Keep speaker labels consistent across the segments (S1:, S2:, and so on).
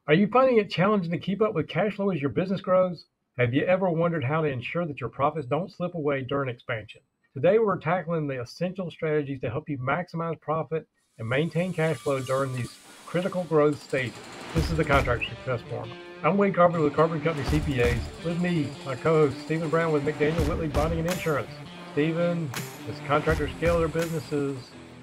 S1: Are you finding it challenging to keep up with cash flow as your business grows? Have you ever wondered how to ensure that your profits don't slip away during expansion? Today, we're tackling the essential strategies to help you maximize profit and maintain cash flow during these critical growth stages. This is the Contractor Success Forum. I'm Wade Carpenter with Carpenter Company CPAs. With me, my co-host Stephen Brown with McDaniel Whitley Bonding and Insurance. Stephen, as contractors scale their businesses,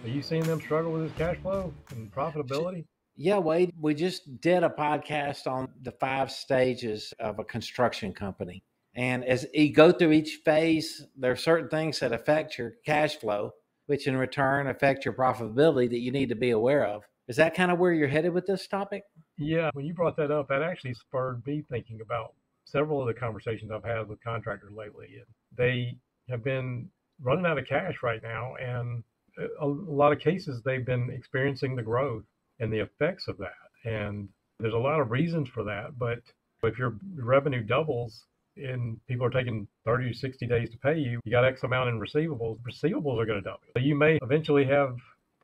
S1: are you seeing them struggle with this cash flow and profitability?
S2: Yeah, Wade, we just did a podcast on the 5 stages of a construction company. And as you go through each phase, there are certain things that affect your cash flow, which in return affect your profitability that you need to be aware of. Is that kind of where you're headed with this topic?
S1: Yeah, when you brought that up, that actually spurred me thinking about several of the conversations I've had with contractors lately. And they have been running out of cash right now. And a lot of cases, they've been experiencing the growth and the effects of that. And there's a lot of reasons for that. But if your revenue doubles and people are taking 30 to 60 days to pay you, you got X amount in receivables are going to double. So you may eventually have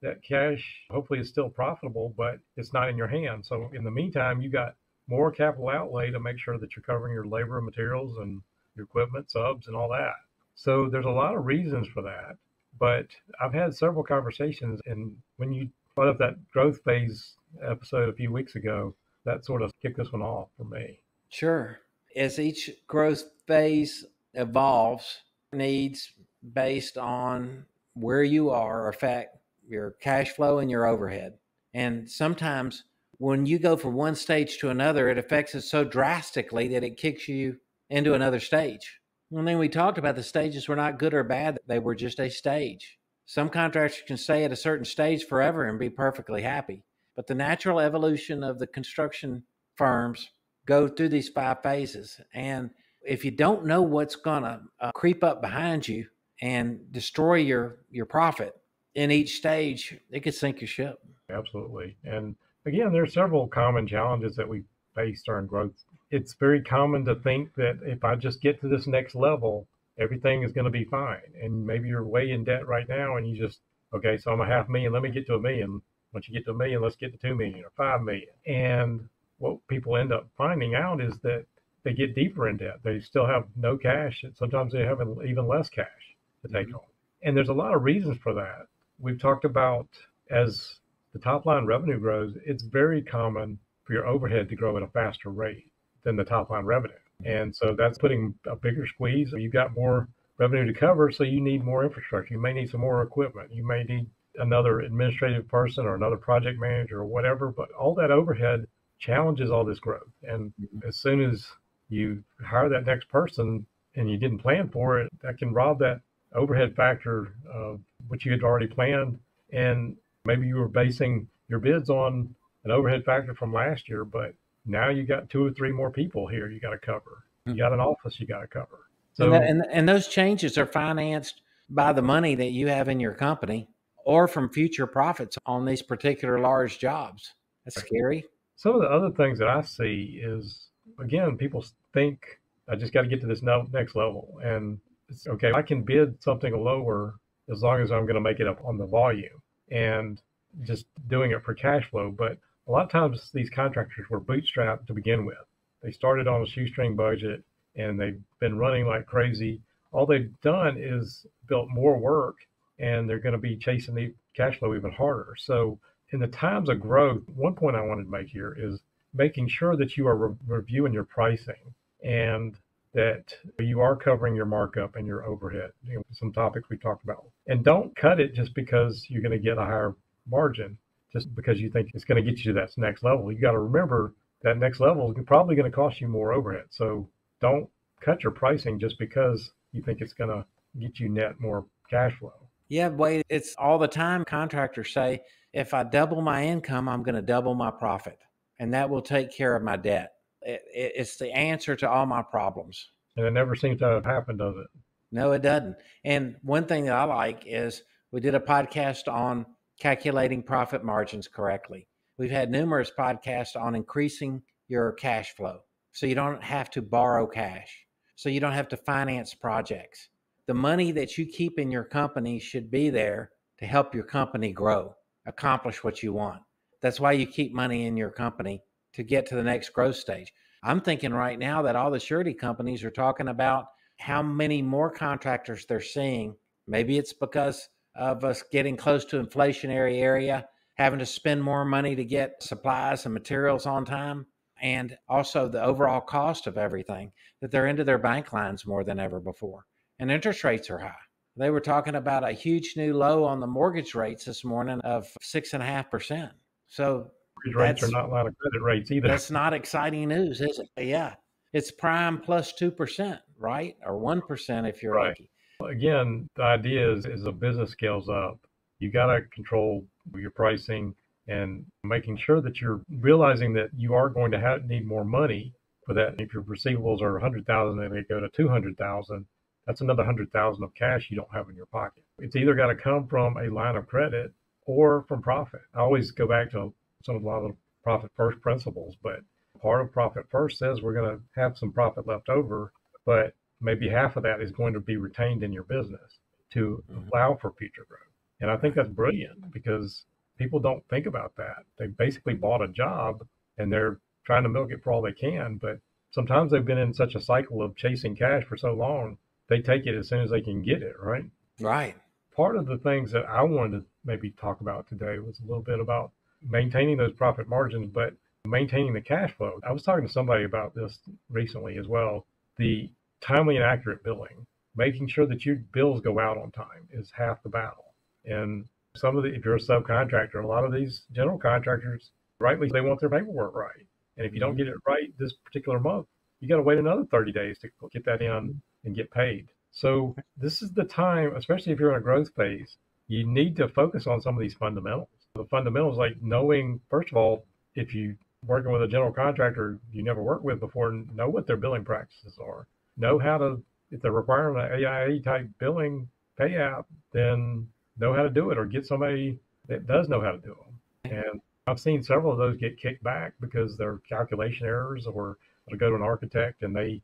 S1: that cash, hopefully it's still profitable, but it's not in your hands. So in the meantime, you got more capital outlay to make sure that you're covering your labor and materials and your equipment, subs, and all that. So there's a lot of reasons for that. But I've had several conversations, and when you brought up that growth phase episode a few weeks ago, that sort of kicked this one off for me.
S2: Sure. As each growth phase evolves, needs based on where you are affect your cash flow and your overhead. And sometimes when you go from one stage to another, it affects it so drastically that it kicks you into another stage. One thing we talked about, the stages were not good or bad. They were just a stage. Some contractors can stay at a certain stage forever and be perfectly happy. But the natural evolution of the construction firms go through these 5 phases. And if you don't know what's going to creep up behind you and destroy your profit in each stage, it could sink your ship.
S1: Absolutely. And again, there are several common challenges that we face during growth. It's very common to think that if I just get to this next level, everything is going to be fine. And maybe you're way in debt right now and you just, okay, so I'm $500,000, let me get to $1 million. Once you get to $1 million, let's get to 2 million or 5 million. And what people end up finding out is that they get deeper in debt. They still have no cash. And sometimes they have even less cash to take on. And there's a lot of reasons for that. We've talked about as the top line revenue grows, it's very common for your overhead to grow at a faster rate than the top line revenue. And so that's putting a bigger squeeze. You've got more revenue to cover, so you need more infrastructure. You may need some more equipment. You may need another administrative person or another project manager or whatever, but all that overhead challenges all this growth. And as soon as you hire that next person and you didn't plan for it, that can rob that overhead factor of what you had already planned. And maybe you were basing your bids on an overhead factor from last year, but now you got 2 or 3 more people here you got to cover. You got an office you got to cover. So
S2: and those changes are financed by the money that you have in your company or from future profits on these particular large jobs. That's scary.
S1: Some of the other things that I see is, again, people think I just got to get to this next level. And it's okay, I can bid something lower as long as I'm going to make it up on the volume and just doing it for cash flow. But a lot of times these contractors were bootstrapped to begin with. They started on a shoestring budget and they've been running like crazy. All they've done is built more work and they're going to be chasing the cash flow even harder. So in the times of growth, one point I wanted to make here is making sure that you are reviewing your pricing and that you are covering your markup and your overhead, some topics we talked about. And don't cut it just because you're going to get a higher margin, just because you think it's going to get you to that next level. You got to remember that next level is probably going to cost you more overhead. So don't cut your pricing just because you think it's going to get you net more cash flow.
S2: Yeah, Wade, it's all the time contractors say, if I double my income, I'm going to double my profit, and that will take care of my debt. It's the answer to all my problems.
S1: And it never seems to have happened, does it?
S2: No, it doesn't. And one thing that I like is we did a podcast on calculating profit margins correctly. We've had numerous podcasts on increasing your cash flow so you don't have to borrow cash, so you don't have to finance projects. The money that you keep in your company should be there to help your company grow, accomplish what you want. That's why you keep money in your company to get to the next growth stage. I'm thinking right now that all the surety companies are talking about how many more contractors they're seeing. Maybe it's because of us getting close to inflationary area, having to spend more money to get supplies and materials on time, and also the overall cost of everything, that they're into their bank lines more than ever before. And interest rates are high. They were talking about a huge new low on the mortgage rates this morning of 6.5%. So
S1: Mortgage rates are not a lot of credit rates either.
S2: that's not exciting news, is it? Yeah. It's prime plus 2%, right? Or 1% if you're
S1: Right.
S2: lucky.
S1: Again, the idea is as a business scales up, you got to control your pricing and making sure that you're realizing that you are going to need more money for that. If your receivables are 100,000 and they go to 200,000, that's another 100,000 of cash you don't have in your pocket. It's either got to come from a line of credit or from profit. I always go back to a lot of the profit first principles, but part of profit first says we're going to have some profit left over, but maybe half of that is going to be retained in your business to allow for future growth. And I think that's brilliant because people don't think about that. They basically bought a job and they're trying to milk it for all they can, but sometimes they've been in such a cycle of chasing cash for so long, they take it as soon as they can get it, right?
S2: Right.
S1: Part of the things that I wanted to maybe talk about today was a little bit about maintaining those profit margins, but maintaining the cash flow. I was talking to somebody about this recently as well. The timely and accurate billing, making sure that your bills go out on time is half the battle. And if you're a subcontractor, a lot of these general contractors, rightly, they want their paperwork right. And if you don't get it right this particular month, you got to wait another 30 days to get that in and get paid. So this is the time, especially if you're in a growth phase, you need to focus on some of these fundamentals. The fundamentals, like knowing, first of all, if you're working with a general contractor you never worked with before, know what their billing practices are. Know how to, if they're requiring an AIA type billing payout, then know how to do it or get somebody that does know how to do them. And I've seen several of those get kicked back because they're calculation errors, or they'll go to an architect and they,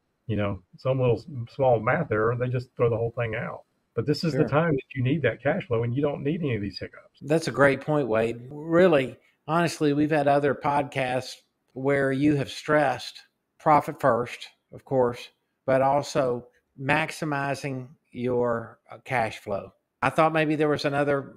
S1: some little small math error, they just throw the whole thing out. But this is the time that you need that cash flow, and you don't need any of these hiccups.
S2: That's a great point, Wade. Really, honestly, we've had other podcasts where you have stressed profit first, of course, but also maximizing your cash flow. I thought maybe there was another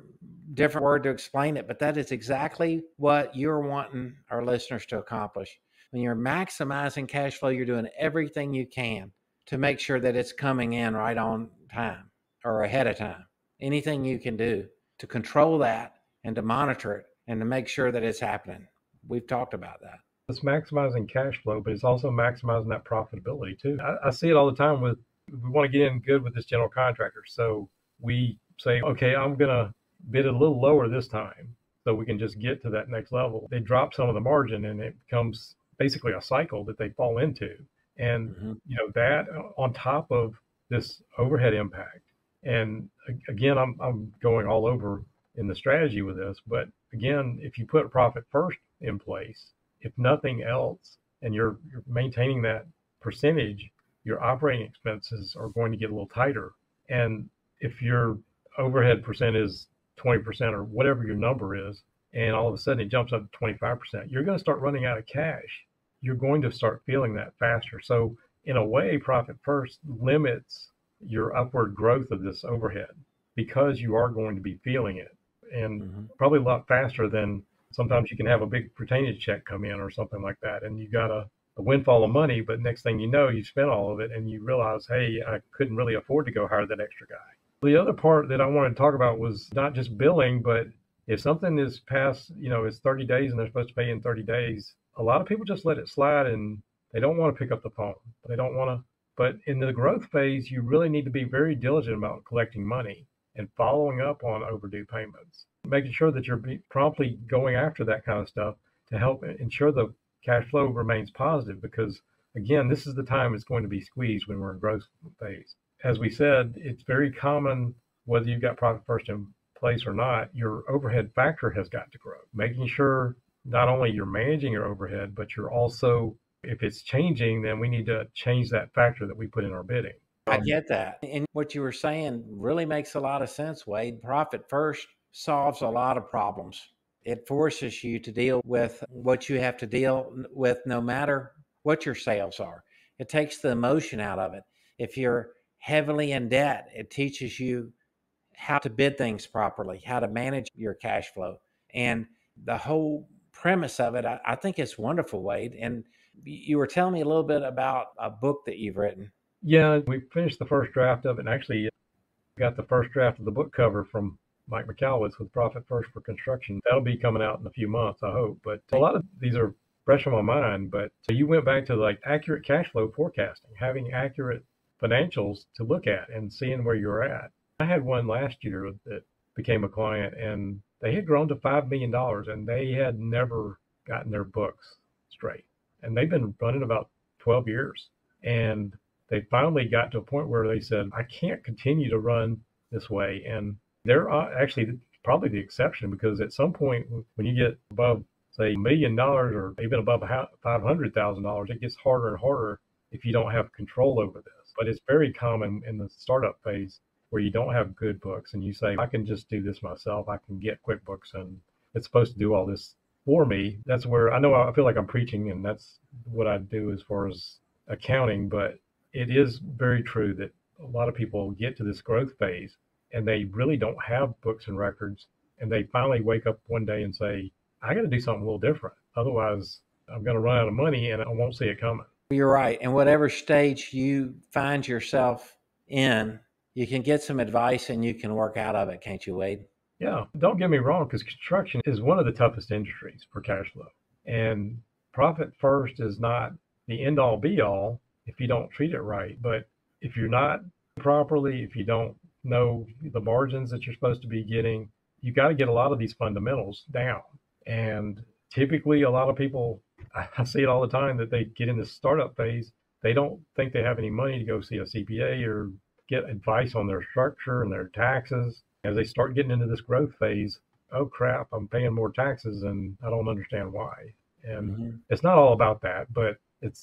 S2: different word to explain it, but that is exactly what you're wanting our listeners to accomplish. When you're maximizing cash flow, you're doing everything you can to make sure that it's coming in right on time or ahead of time. Anything you can do to control that and to monitor it and to make sure that it's happening. We've talked about that.
S1: It's maximizing cash flow, but it's also maximizing that profitability too. I see it all the time we want to get in good with this general contractor. So we say, okay, I'm going to bid it a little lower this time so we can just get to that next level. They drop some of the margin and it becomes basically a cycle that they fall into. And, that on top of this overhead impact. And again, I'm going all over in the strategy with this, but again, if you put profit first in place, if nothing else, and you're maintaining that percentage, your operating expenses are going to get a little tighter. And if your overhead percent is 20% or whatever your number is, and all of a sudden it jumps up to 25%, you're going to start running out of cash. You're going to start feeling that faster. So in a way, profit first limits your upward growth of this overhead because you are going to be feeling it, and probably a lot faster than sometimes you can have a big retainage check come in or something like that, and you got a windfall of money, but next thing you know, you spent all of it and you realize, hey, I couldn't really afford to go hire that extra guy. The other part that I wanted to talk about was not just billing, but if something is past, it's 30 days and they're supposed to pay in 30 days, a lot of people just let it slide and they don't want to pick up the phone. They don't want to. But in the growth phase, you really need to be very diligent about collecting money and following up on overdue payments, making sure that you're promptly going after that kind of stuff to help ensure the cash flow remains positive, because again, this is the time it's going to be squeezed when we're in growth phase. As we said, it's very common, whether you've got profit first in place or not, your overhead factor has got to grow, making sure not only you're managing your overhead, but you're also, if it's changing, then we need to change that factor that we put in our bidding.
S2: I get that. And what you were saying really makes a lot of sense, Wade. Profit first solves a lot of problems. It forces you to deal with what you have to deal with no matter what your sales are. It takes the emotion out of it. If you're heavily in debt, it teaches you how to bid things properly, how to manage your cash flow. And the whole premise of it, I think it's wonderful, Wade. And you were telling me a little bit about a book that you've written.
S1: Yeah, we finished the first draft of it, and actually got the first draft of the book cover from Mike McAlwitz with Profit First for Construction. That'll be coming out in a few months, I hope. But a lot of these are fresh on my mind. But so you went back to like accurate cash flow forecasting, having accurate financials to look at and seeing where you're at. I had one last year that became a client, and they had grown to $5 million, and they had never gotten their books straight. And they've been running about 12 years. And they finally got to a point where they said, I can't continue to run this way. And they're actually probably the exception, because at some point when you get above, say, $1 million or even above $500,000, it gets harder and harder if you don't have control over this. But it's very common in the startup phase where you don't have good books and you say, I can just do this myself. I can get QuickBooks and it's supposed to do all this for me. That's where I feel like I'm preaching, and that's what I do as far as accounting. But it is very true that a lot of people get to this growth phase and they really don't have books and records. And they finally wake up one day and say, I got to do something a little different. Otherwise, I'm going to run out of money and I won't see it coming.
S2: You're right. And whatever stage you find yourself in, you can get some advice and you can work out of it, can't you, Wade?
S1: Yeah, don't get me wrong, because construction is one of the toughest industries for cash flow. And profit first is not the end all be all if you don't treat it right. But if you're not properly, if you don't know the margins that you're supposed to be getting, you got to get a lot of these fundamentals down. And typically, a lot of people, I see it all the time, that they get in this startup phase. They don't think they have any money to go see a CPA or get advice on their structure and their taxes. As they start getting into this growth phase, oh crap, I'm paying more taxes and I don't understand why. And It's not all about that, but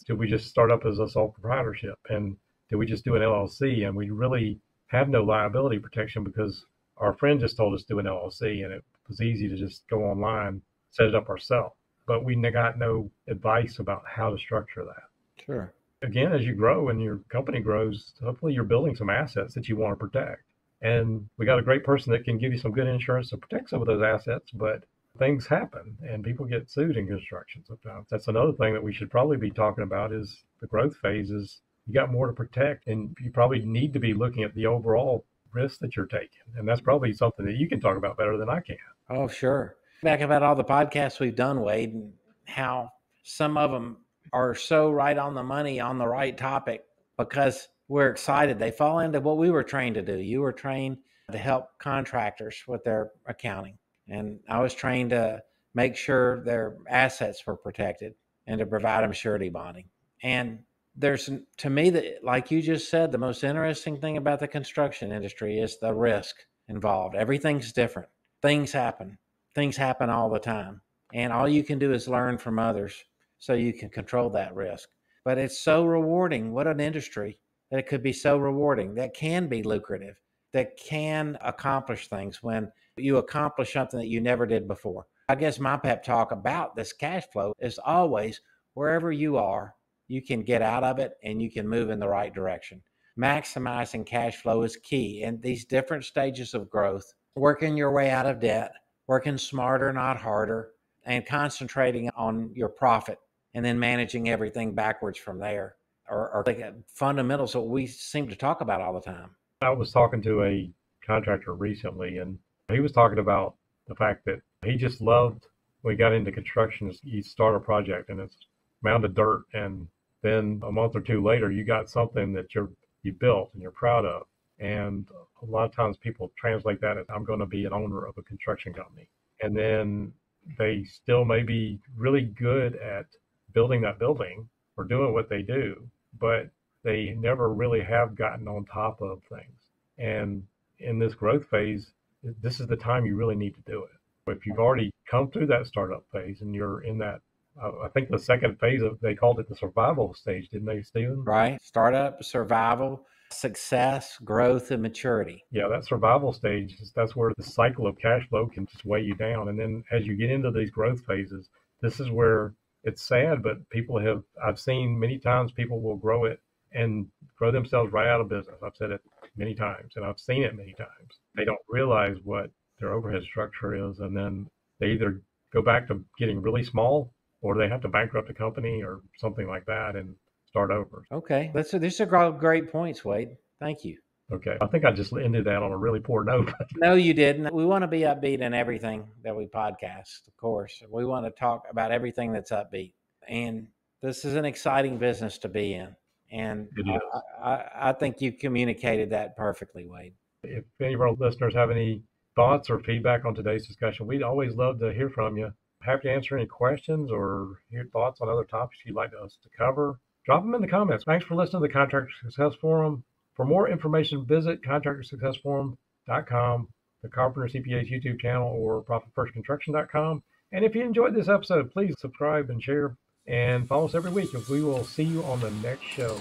S1: do we just start up as a sole proprietorship, and do we just do an LLC and we really have no liability protection because our friend just told us to do an LLC and it was easy to just go online, set it up ourselves. But we got no advice about how to structure that.
S2: Sure.
S1: Again, as you grow and your company grows, hopefully you're building some assets that you want to protect. And we got a great person that can give you some good insurance to protect some of those assets, but things happen and people get sued in construction sometimes. That's another thing that we should probably be talking about, is the growth phases. You got more to protect, and you probably need to be looking at the overall risk that you're taking. And that's probably something that you can talk about better than I can.
S2: Oh, sure. Back about all the podcasts we've done, Wade, and how some of them are so right on the money on the right topic because we're excited. They fall into what we were trained to do. You were trained to help contractors with their accounting, and I was trained to make sure their assets were protected and to provide them surety bonding. And there's, to me, that, like you just said, the most interesting thing about the construction industry is the risk involved. Everything's different. Things happen all the time. And all you can do is learn from others so you can control that risk. But it's so rewarding. What an industry that it could be so rewarding, that can be lucrative, that can accomplish things when you accomplish something that you never did before. I guess my pep talk about this cash flow is always, wherever you are, you can get out of it and you can move in the right direction. Maximizing cash flow is key in these different stages of growth, working your way out of debt, working smarter, not harder, and concentrating on your profit, and then managing everything backwards from there are like fundamentals that we seem to talk about all the time.
S1: I was talking to a contractor recently, and he was talking about the fact that he just loved, when he got into construction, you start a project and it's a mound of dirt, and then a month or two later you got something that you built and you're proud of. And a lot of times people translate that as, I'm going to be an owner of a construction company. And then they still may be really good at building that building or doing what they do, but they never really have gotten on top of things. And in this growth phase, this is the time you really need to do it. If you've already come through that startup phase and you're in that, I think the second phase they called it the survival stage, didn't they, Stephen?
S2: Right. Startup, survival, Success, growth, and maturity.
S1: Yeah, that survival stage, that's where the cycle of cash flow can just weigh you down. And then as you get into these growth phases, this is where it's sad, but I've seen many times people will grow it and grow themselves right out of business. I've said it many times and I've seen it many times. They don't realize what their overhead structure is. And then they either go back to getting really small or they have to bankrupt a company or something like that and start over.
S2: Okay. These are great points, Wade. Thank you.
S1: Okay. I think I just ended that on a really poor note.
S2: No, you didn't. We want to be upbeat in everything that we podcast, of course. We want to talk about everything that's upbeat. And this is an exciting business to be in. And
S1: It is.
S2: I think you communicated that perfectly, Wade.
S1: If any of our listeners have any thoughts or feedback on today's discussion, we'd always love to hear from you. Happy to answer any questions or hear thoughts on other topics you'd like us to cover. Drop them in the comments. Thanks for listening to the Contractor Success Forum. For more information, visit contractorsuccessforum.com, the Carpenter CPA's YouTube channel, or profitfirstconstruction.com. And if you enjoyed this episode, please subscribe and share and follow us every week. We will see you on the next show.